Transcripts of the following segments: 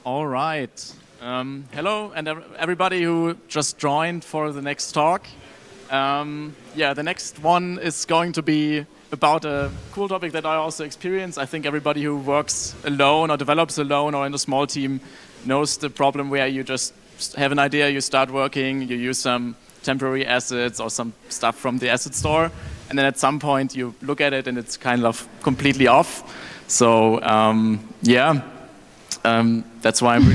All right. Hello, and everybody who just joined for the next talk. Yeah, the next one is going to be about a cool topic that I also experience. I think everybody who works alone or develops alone or in a small team knows the problem where you just have an idea, you start working, you use some temporary assets or some stuff from the asset store, and then at some point you look at it and it's kind of completely off. So yeah. That's why I'm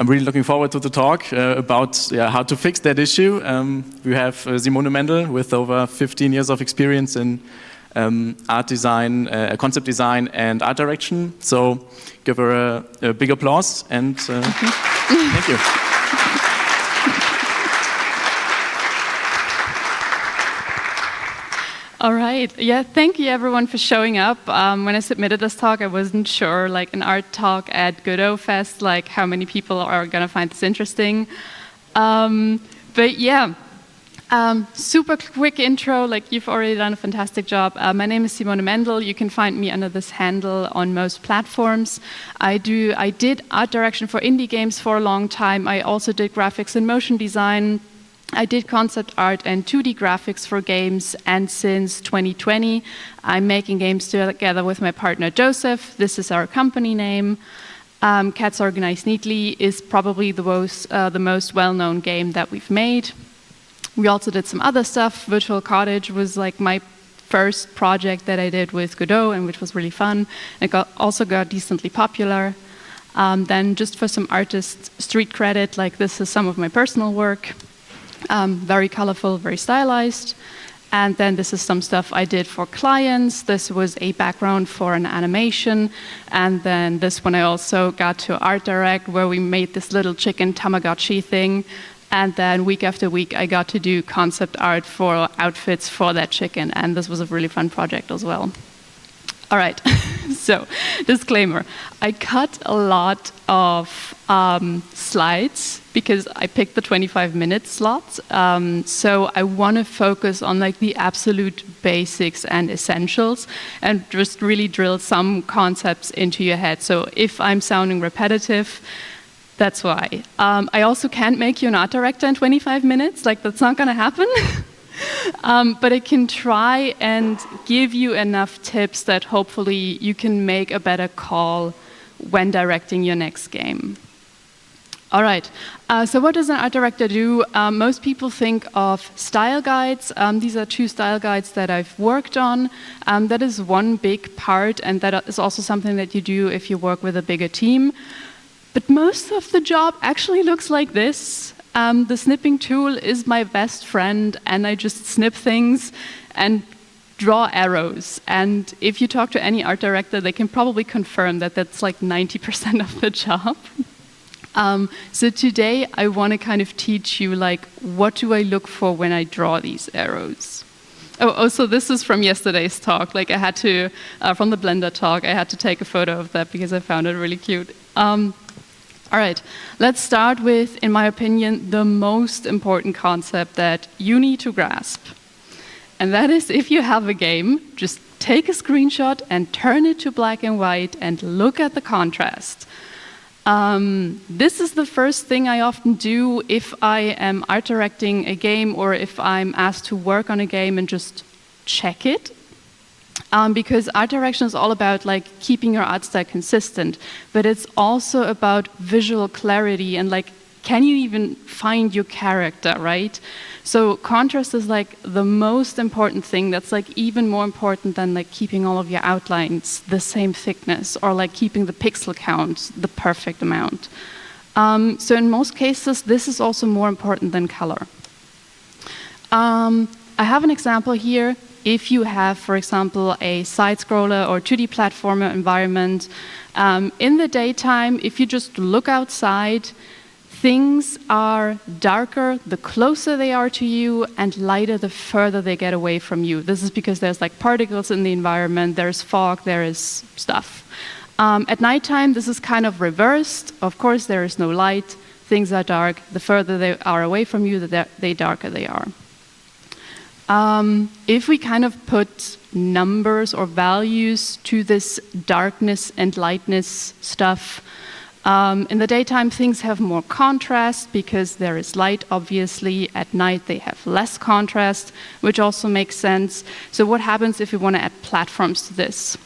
really looking forward to the talk about how to fix that issue. We have Simone Mändl with over 15 years of experience in art design, concept design, and art direction. So give her a big applause and thank you. All right. Yeah, thank you everyone for showing up. When I submitted this talk, I wasn't sure, like an art talk at Godot Fest, like how many people are going to find this interesting. But yeah, super quick intro, like you've already done a fantastic job. My name is Simone Mändl. You can find me under this handle on most platforms. I did art direction for indie games for a long time. I also did graphics and motion design. I did concept art and 2D graphics for games, and since 2020, I'm making games together with my partner Joseph. This is our company name. Cats Organized Neatly is probably the most well-known game that we've made. We also did some other stuff. Virtual Cottage was like my first project that I did with Godot, and which was really fun. It also got decently popular. Then just for some artist street credit, like this is some of my personal work. Very colorful, very stylized. And then this is some stuff I did for clients. This was a background for an animation. And then this one I also got to art direct, where we made this little chicken Tamagotchi thing. And then week after week, I got to do concept art for outfits for that chicken. And this was a really fun project as well. All right, so disclaimer. I cut a lot of slides because I picked the 25-minute slots. So I want to focus on like the absolute basics and essentials and just really drill some concepts into your head. So if I'm sounding repetitive, that's why. I also can't make you an art director in 25 minutes. Like, that's not going to happen. But I can try and give you enough tips that hopefully you can make a better call when directing your next game. All right, so what does an art director do? Most people think of style guides. These are 2 style guides that I've worked on. That is one big part, and that is also something that you do if you work with a bigger team. But most of the job actually looks like this. The snipping tool is my best friend, and I just snip things and draw arrows. And if you talk to any art director, they can probably confirm that that's like 90% of the job. So today I want to kind of teach you, like, what do I look for when I draw these arrows? Oh, also this is from yesterday's talk. Like, I had to, from the Blender talk, I had to take a photo of that because I found it really cute. All right, let's start with, in my opinion, the most important concept that you need to grasp. And that is, if you have a game, just take a screenshot and turn it to black and white and look at the contrast. This is the first thing I often do if I am art directing a game or if I'm asked to work on a game and just check it. Because art direction is all about like keeping your art style consistent, but it's also about visual clarity and like, can you even find your character, right? So contrast is like the most important thing. That's like even more important than like keeping all of your outlines the same thickness or like keeping the pixel count the perfect amount. So in most cases, this is also more important than color. I have an example here. If you have, for example, a side-scroller or 2D platformer environment, in the daytime, if you just look outside, things are darker the closer they are to you and lighter the further they get away from you. This is because there's like particles in the environment, there's fog, there is stuff. At nighttime, this is kind of reversed. Of course, there is no light, things are dark. The further they are away from you, the darker they are. If we kind of put numbers or values to this darkness and lightness stuff, in the daytime things have more contrast because there is light, obviously. At night they have less contrast, which also makes sense. So what happens if we want to add platforms to this?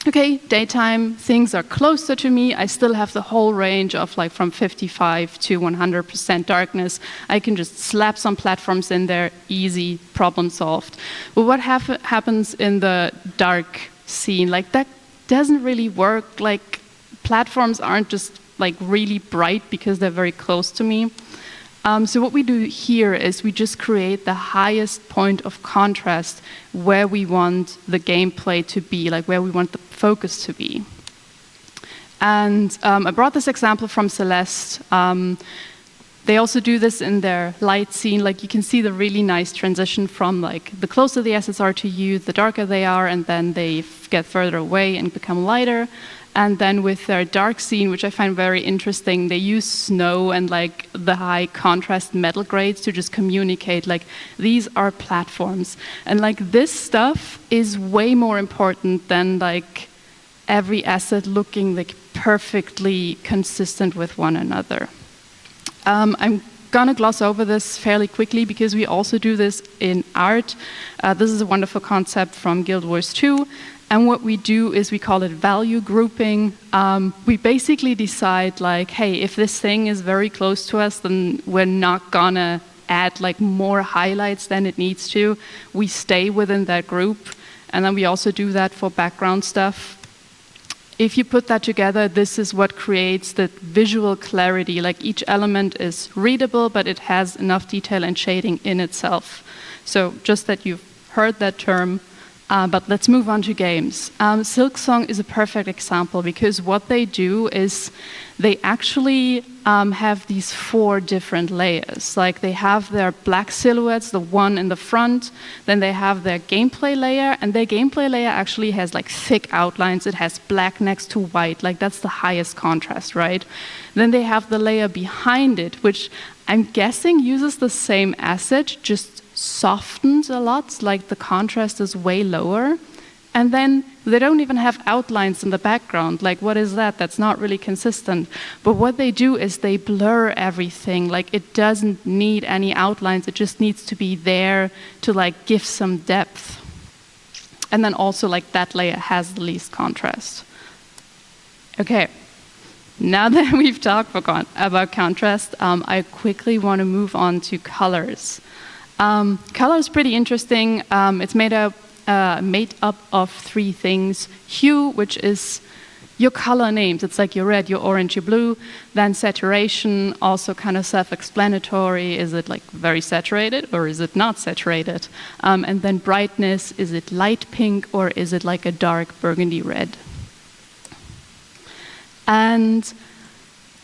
Okay, daytime, things are closer to me. I still have the whole range of like from 55 to 100% darkness. I can just slap some platforms in there, easy, problem solved. But what happens in the dark scene? Like that doesn't really work. Like platforms aren't just like really bright because they're very close to me. So what we do here is we just create the highest point of contrast where we want the gameplay to be, like where we want the focus to be. And I brought this example from Celeste. They also do this in their light scene. Like you can see the really nice transition from like the closer the assets are to you, the darker they are, and then they get further away and become lighter. And then with their dark scene, which I find very interesting, they use snow and like the high contrast metal grades to just communicate like these are platforms. And like this stuff is way more important than like every asset looking like perfectly consistent with one another. I'm gonna gloss over this fairly quickly because we also do this in art. This is a wonderful concept from Guild Wars 2. And what we do is we call it value grouping. We basically decide like, hey, if this thing is very close to us, then we're not gonna add like more highlights than it needs to. We stay within that group. And then we also do that for background stuff. If you put that together, this is what creates the visual clarity. Like each element is readable, but it has enough detail and shading in itself. So just that you've heard that term. But let's move on to games. Silksong is a perfect example because what they do is they actually have these 4 different layers. Like they have their black silhouettes, the one in the front, then they have their gameplay layer, and their gameplay layer actually has like thick outlines. It has black next to white, like that's the highest contrast, right? Then they have the layer behind it, which I'm guessing uses the same asset, just softens a lot, like the contrast is way lower. And then they don't even have outlines in the background. Like, what is that? That's not really consistent. But what they do is they blur everything. Like, it doesn't need any outlines. It just needs to be there to like give some depth. And then also like that layer has the least contrast. Okay. Now that we've talked about contrast, I quickly want to move on to colors. Color is pretty interesting. It's made up of 3 things. Hue, which is your color names. It's like your red, your orange, your blue. Then saturation, also kind of self-explanatory. Is it like very saturated or is it not saturated? And then brightness, is it light pink or is it like a dark burgundy red? And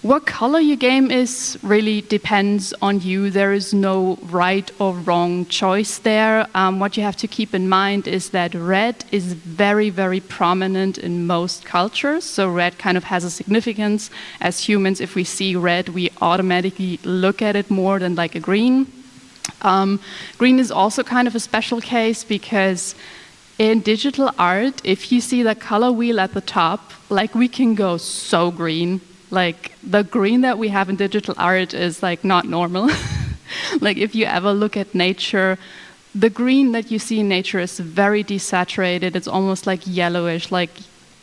what color your game is really depends on you. There is no right or wrong choice there. What you have to keep in mind is that red is very, very prominent in most cultures. So red kind of has a significance. As humans, if we see red, we automatically look at it more than like a green. Green is also kind of a special case because in digital art, if you see the color wheel at the top, like we can go so green. Like the green that we have in digital art is like not normal. Like if you ever look at nature, the green that you see in nature is very desaturated. It's almost like yellowish. Like,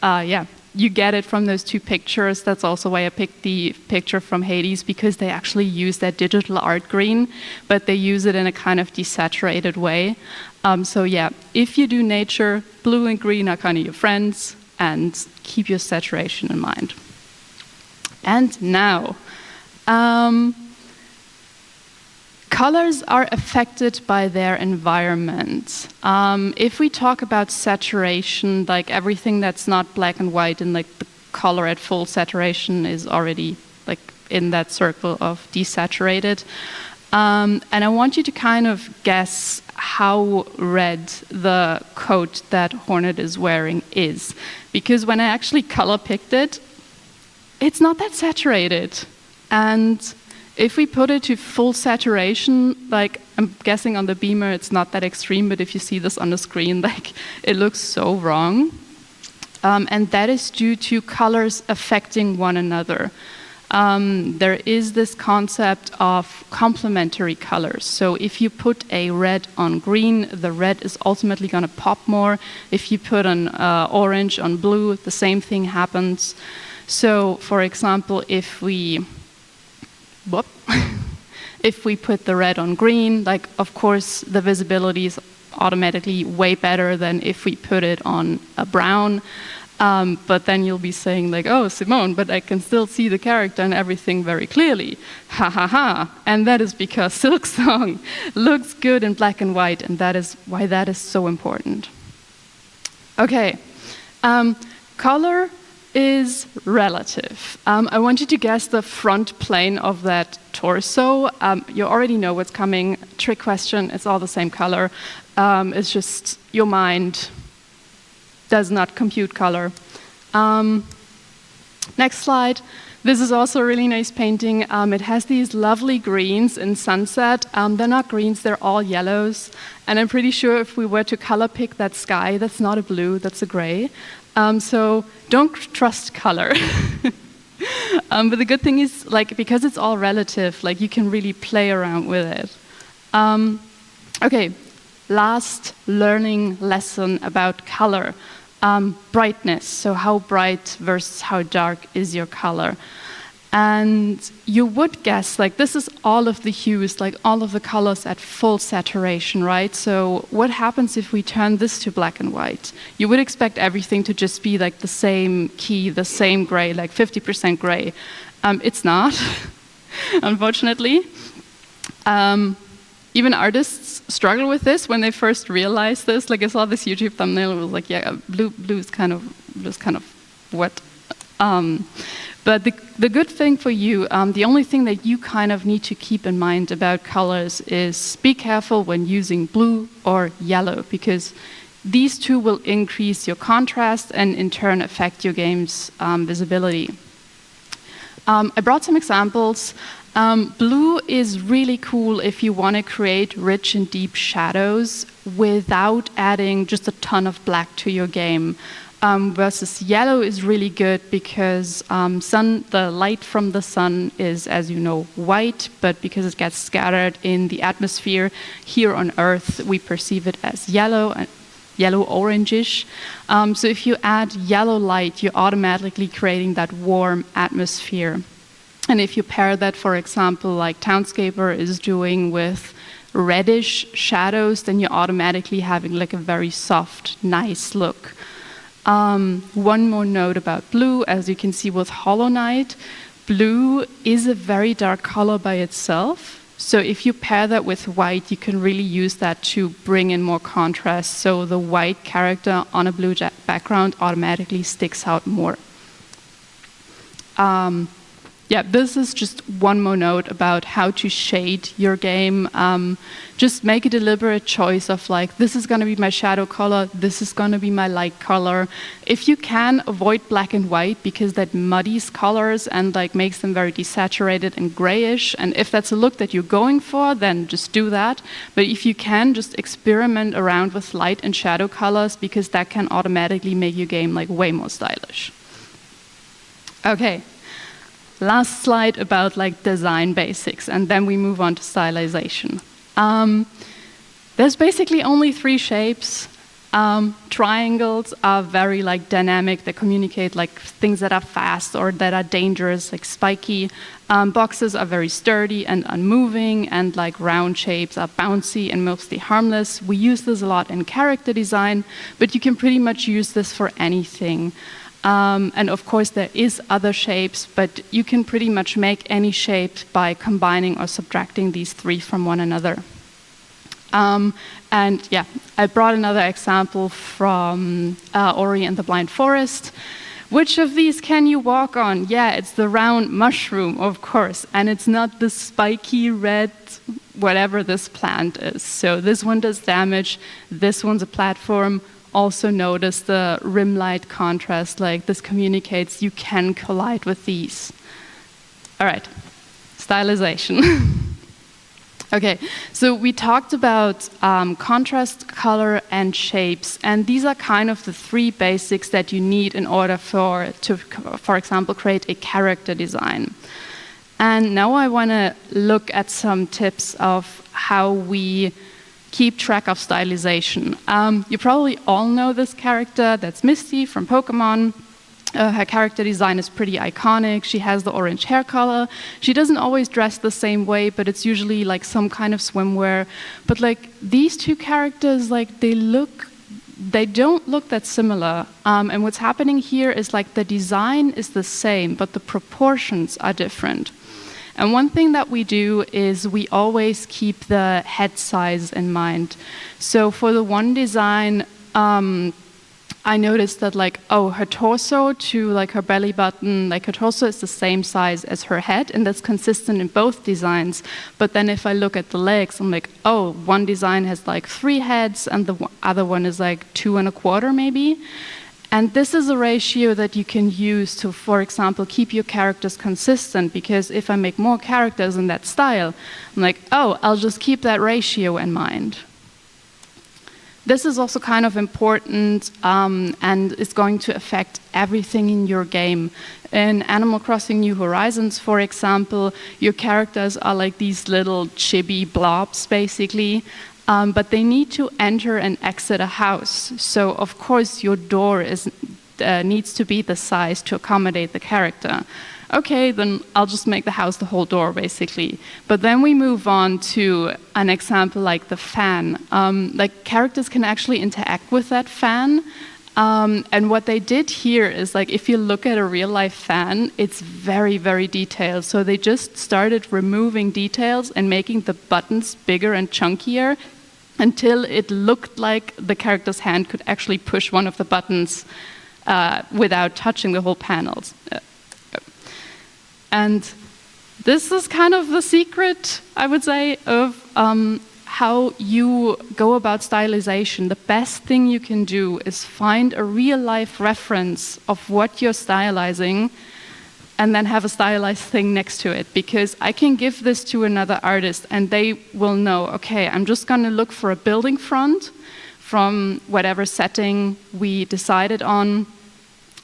yeah, you get it from those 2 pictures. That's also why I picked the picture from Hades because they actually use that digital art green, but they use it in a kind of desaturated way. So yeah, if you do nature, blue and green are kind of your friends, and keep your saturation in mind. And now, colors are affected by their environment. If we talk about saturation, like everything that's not black and white and like the color at full saturation is already like in that circle of desaturated. And I want you to kind of guess how red the coat that Hornet is wearing is. Because when I actually color picked it, it's not that saturated. And If we put it to full saturation, like I'm guessing on the beamer it's not that extreme, but if you see this on the screen, like it looks so wrong. And that is due to colors affecting one another. There is this concept of complementary colors. So if you put a red on green, the red is ultimately going to pop more. If you put an orange on blue, the same thing happens. So, for example, if we put the red on green, like of course the visibility is automatically way better than if we put it on a brown. But then you'll be saying like, oh, Simone, but I can still see the character and everything very clearly. Ha ha ha. And that is because Silksong looks good in black and white, and that is why that is so important. Okay, color is relative. I want you to guess the front plane of that torso. You already know what's coming. Trick question, it's all the same color. It's just your mind does not compute color. Next slide. This is also a really nice painting. It has these lovely greens in sunset. They're not greens, they're all yellows. And I'm pretty sure if we were to color pick that sky, that's not a blue, that's a gray. So don't trust color. But the good thing is, like, because it's all relative, like you can really play around with it. Okay, last learning lesson about color. Brightness, so how bright versus how dark is your color. And you would guess, like, this is all of the hues, like all of the colors at full saturation, right? So what happens if we turn this to black and white? You would expect everything to just be like the same key, the same gray, like 50% gray. It's not, unfortunately. Even artists struggle with this when they first realize this. Like I saw this YouTube thumbnail, it was like, yeah, blue is kind of what. But the good thing for you, the only thing that you kind of need to keep in mind about colors is be careful when using blue or yellow, because these two will increase your contrast and in turn affect your game's visibility. I brought some examples. Blue is really cool if you want to create rich and deep shadows without adding just a ton of black to your game. Versus yellow is really good because the light from the sun is, as you know, white, but because it gets scattered in the atmosphere here on Earth, we perceive it as yellow, orangish. So if you add yellow light, you're automatically creating that warm atmosphere. And if you pair that, for example, like Townscaper is doing with reddish shadows, then you're automatically having like a very soft, nice look. One more note about blue, as you can see with Hollow Knight, blue is a very dark color by itself. So if you pair that with white, you can really use that to bring in more contrast. So the white character on a blue background automatically sticks out more. Yeah, this is just one more note about how to shade your game. Just make a deliberate choice of like, this is going to be my shadow color, this is going to be my light color. If you can, avoid black and white because that muddies colors and like makes them very desaturated and grayish. And if that's a look that you're going for, then just do that. But if you can, just experiment around with light and shadow colors because that can automatically make your game like way more stylish. Okay. Last slide about like design basics, and then we move on to stylization. There's basically only 3 shapes. Triangles are very like dynamic. They communicate like things that are fast or that are dangerous, like spiky. Boxes are very sturdy and unmoving, and like round shapes are bouncy and mostly harmless. We use this a lot in character design, but you can pretty much use this for anything. And of course there is other shapes, but you can pretty much make any shape by combining or subtracting these 3 from one another. And yeah, I brought another example from Ori and the Blind Forest. Which of these can you walk on? Yeah, it's the round mushroom, of course, and it's not the spiky red whatever this plant is. So this one does damage, this one's a platform. Also notice the rim light contrast, like this communicates you can collide with these. All right, stylization. Okay, so we talked about contrast, color, and shapes, and these are kind of the three basics that you need in order for example, create a character design. And now I want to look at some tips of how we keep track of stylization. You probably all know this character, that's Misty from Pokemon. Her character design is pretty iconic. She has the orange hair color. She doesn't always dress the same way, but it's usually like some kind of swimwear. But like these two characters, like they don't look that similar. And what's happening here is like the design is the same, but the proportions are different. And one thing that we do is we always keep the head size in mind. So for the one design, I noticed that like, oh, her torso to like her belly button, like her torso is the same size as her head, and that's consistent in both designs. But then if I look at the legs, I'm like, oh, one design has like 3 heads and the other one is like 2 1/4 maybe. And this is a ratio that you can use to, for example, keep your characters consistent, because if I make more characters in that style, I'm like, oh, I'll just keep that ratio in mind. This is also kind of important and is going to affect everything in your game. In Animal Crossing New Horizons, for example, your characters are like these little chibi blobs, basically. But they need to enter and exit a house. So, of course, your door needs to be the size to accommodate the character. Okay, then I'll just make the house the whole door, basically. But then we move on to an example like the fan. Like, characters can actually interact with that fan. And what they did here is, like, if you look at a real-life fan, it's very, very detailed. So they just started removing details and making the buttons bigger and chunkier until it looked like the character's hand could actually push one of the buttons without touching the whole panels. And this is kind of the secret, I would say, of how you go about stylization. The best thing you can do is find a real-life reference of what you're stylizing and then have a stylized thing next to it. Because I can give this to another artist and they will know, okay, I'm just going to look for a building front from whatever setting we decided on.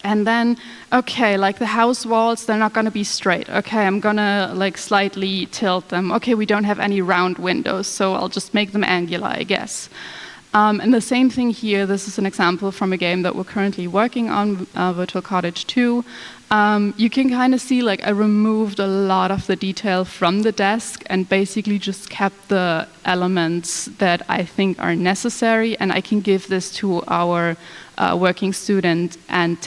And then, okay, like the house walls, they're not going to be straight. Okay, I'm going to like slightly tilt them. Okay, we don't have any round windows, so I'll just make them angular, I guess. And the same thing here. This is an example from a game that we're currently working on, Virtual Cottage 2. You can kind of see like I removed a lot of the detail from the desk and basically just kept the elements that I think are necessary, and I can give this to our working student and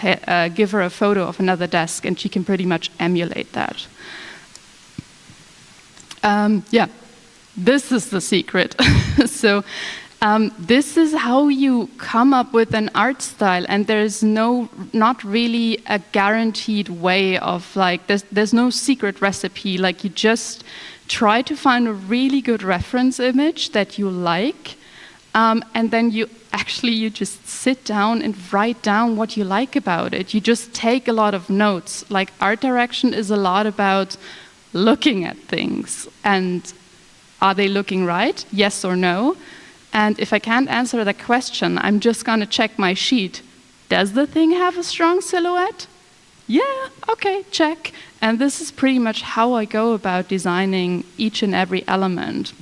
give her a photo of another desk, and she can pretty much emulate that. Yeah, this is the secret. So this is how you come up with an art style, and there's not really a guaranteed way of like, there's no secret recipe. Like, you just try to find a really good reference image that you like, and then you just sit down and write down what you like about it. You just take a lot of notes. Like, art direction is a lot about looking at things, and are they looking right? Yes or no? And if I can't answer that question, I'm just going to check my sheet. Does the thing have a strong silhouette? Yeah, okay, check. And this is pretty much how I go about designing each and every element.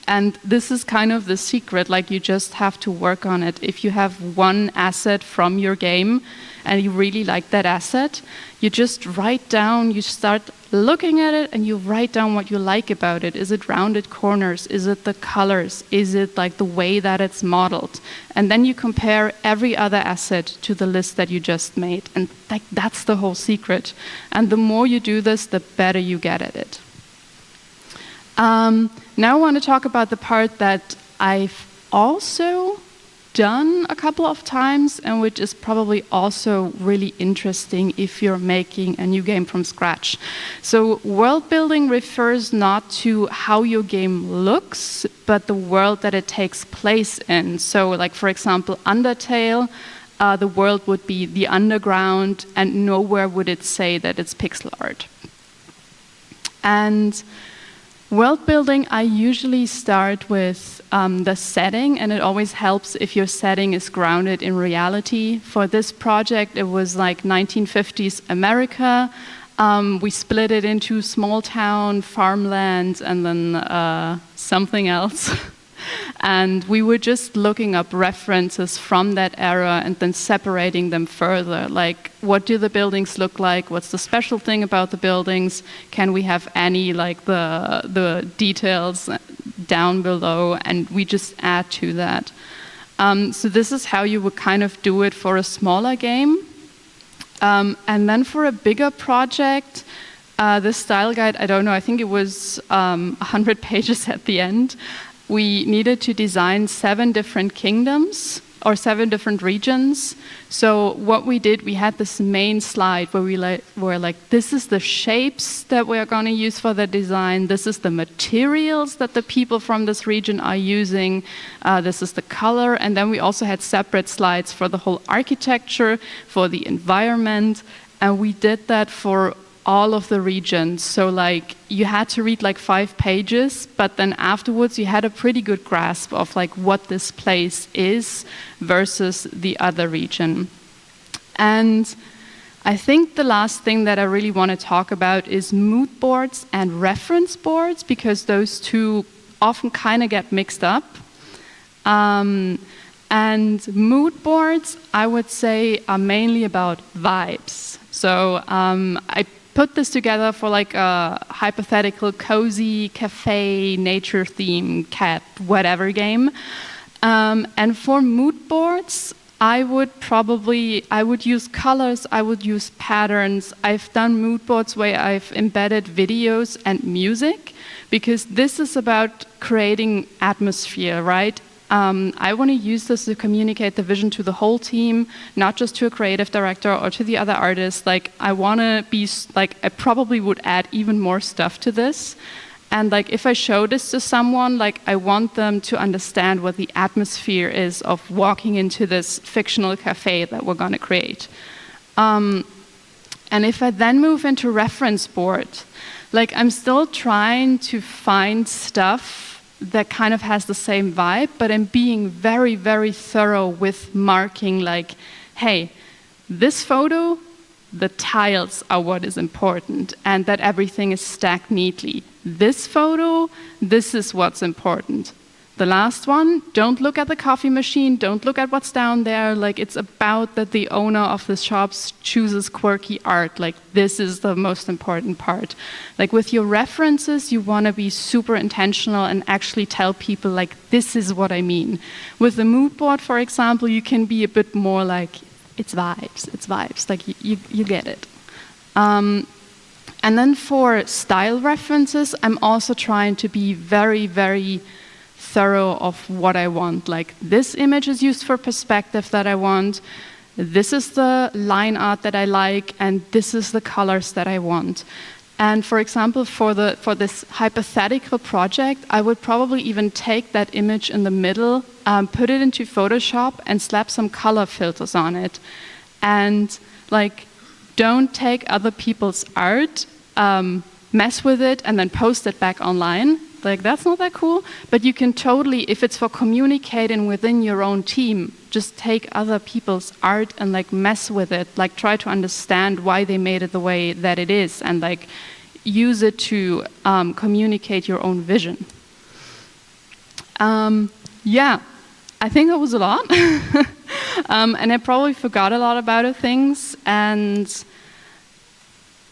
And this is kind of the secret, like, you just have to work on it. If you have one asset from your game and you really like that asset, you just write down, you start looking at it and you write down what you like about it. Is it rounded corners? Is it the colors? Is it like the way that it's modeled? And then you compare every other asset to the list that you just made. And like, that's the whole secret. And the more you do this, the better you get at it. Now I want to talk about the part that I've also done a couple of times, and which is probably also really interesting if you're making a new game from scratch. So world building refers not to how your game looks, but the world that it takes place in. So like, for example, Undertale, the world would be the underground, and nowhere would it say that it's pixel art. And world building, I usually start with the setting, and it always helps if your setting is grounded in reality. For this project, it was like 1950s America. We split it into small town, farmland, and then something else. And we were just looking up references from that era and then separating them further. Like, what do the buildings look like? What's the special thing about the buildings? Can we have any, like, the details down below? And we just add to that. So this is how you would kind of do it for a smaller game. And then for a bigger project, this style guide, I don't know, I think it was 100 pages at the end. We needed to design 7 different kingdoms or 7 different regions. So what we did, we had this main slide where we were like, this is the shapes that we're going to use for the design. This is the materials that the people from this region are using. This is the color. And then we also had separate slides for the whole architecture, for the environment. And we did that for all of the regions. So like you had to read like 5 pages, but then afterwards you had a pretty good grasp of like what this place is versus the other region. And I think the last thing that I really want to talk about is mood boards and reference boards, because those two often kind of get mixed up. And mood boards, I would say, are mainly about vibes. So I put this together for like a hypothetical cozy cafe, nature theme, cat, whatever game. And for mood boards, I would use colors, I would use patterns. I've done mood boards where I've embedded videos and music, because this is about creating atmosphere, right? I want to use this to communicate the vision to the whole team, not just to a creative director or to the other artists. Like, I want to be, like, I probably would add even more stuff to this. And like, if I show this to someone, like, I want them to understand what the atmosphere is of walking into this fictional cafe that we're going to create. And if I then move into reference board, like, I'm still trying to find stuff that kind of has the same vibe, but I'm being very, very thorough with marking like, hey, this photo, the tiles are what is important, and that everything is stacked neatly. This photo, this is what's important. The last one, don't look at the coffee machine, don't look at what's down there. Like, it's about that the owner of the shops chooses quirky art. Like, this is the most important part. Like, with your references, you want to be super intentional and actually tell people, like, this is what I mean. With the mood board, for example, you can be a bit more like, it's vibes. Like, you get it. And then for style references, I'm also trying to be very, very thorough of what I want. Like, this image is used for perspective that I want, this is the line art that I like, and this is the colors that I want. And for example, for this hypothetical project, I would probably even take that image in the middle, put it into Photoshop and slap some color filters on it. And like, don't take other people's art, mess with it, and then post it back online. Like, that's not that cool, but you can totally, if it's for communicating within your own team, just take other people's art and like mess with it, like try to understand why they made it the way that it is, and like use it to communicate your own vision. Yeah, I think that was a lot. And I probably forgot a lot about things, and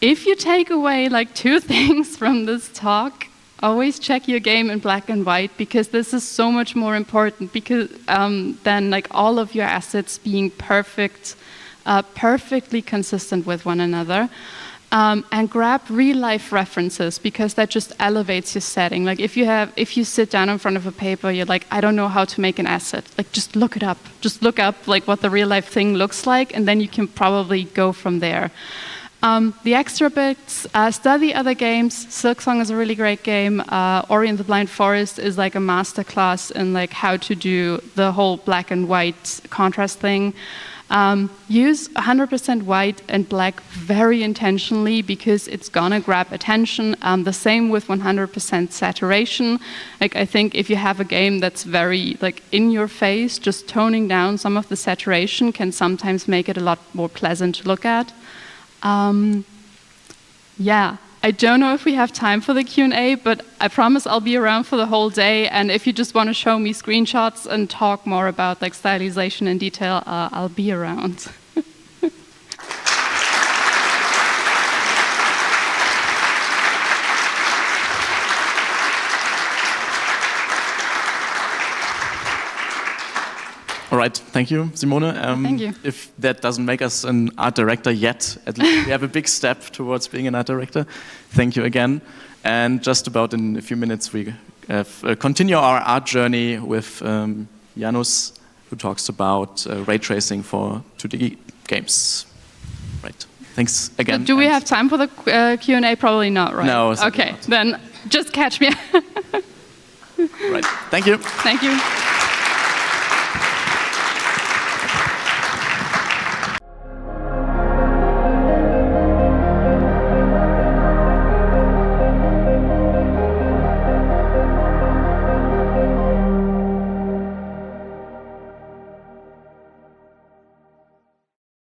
if you take away like 2 things from this talk, always check your game in black and white, because this is so much more important than like all of your assets being perfectly consistent with one another. And grab real-life references, because that just elevates your setting. Like, if you sit down in front of a paper, you're like, I don't know how to make an asset. Like, just look it up. Just look up like what the real-life thing looks like, and then you can probably go from there. The extra bits, study other games. Silksong is a really great game. Ori and the Blind Forest is like a masterclass in like how to do the whole black and white contrast thing. Use 100% white and black very intentionally because it's gonna grab attention. The same with 100% saturation. Like, I think if you have a game that's very like in your face, just toning down some of the saturation can sometimes make it a lot more pleasant to look at. Yeah. I don't know if we have time for the Q&A, but I promise I'll be around for the whole day. And if you just want to show me screenshots and talk more about like stylization in detail, I'll be around. All right, thank you, Simone. Thank you. If that doesn't make us an art director yet, at least we have a big step towards being an art director. Thank you again. And just about in a few minutes, we continue our art journey with Janus, who talks about ray tracing for 2D games. Right, thanks again. So do we have time for the Q&A? Probably not, right? No. Okay, then just catch me. Right, thank you. Thank you.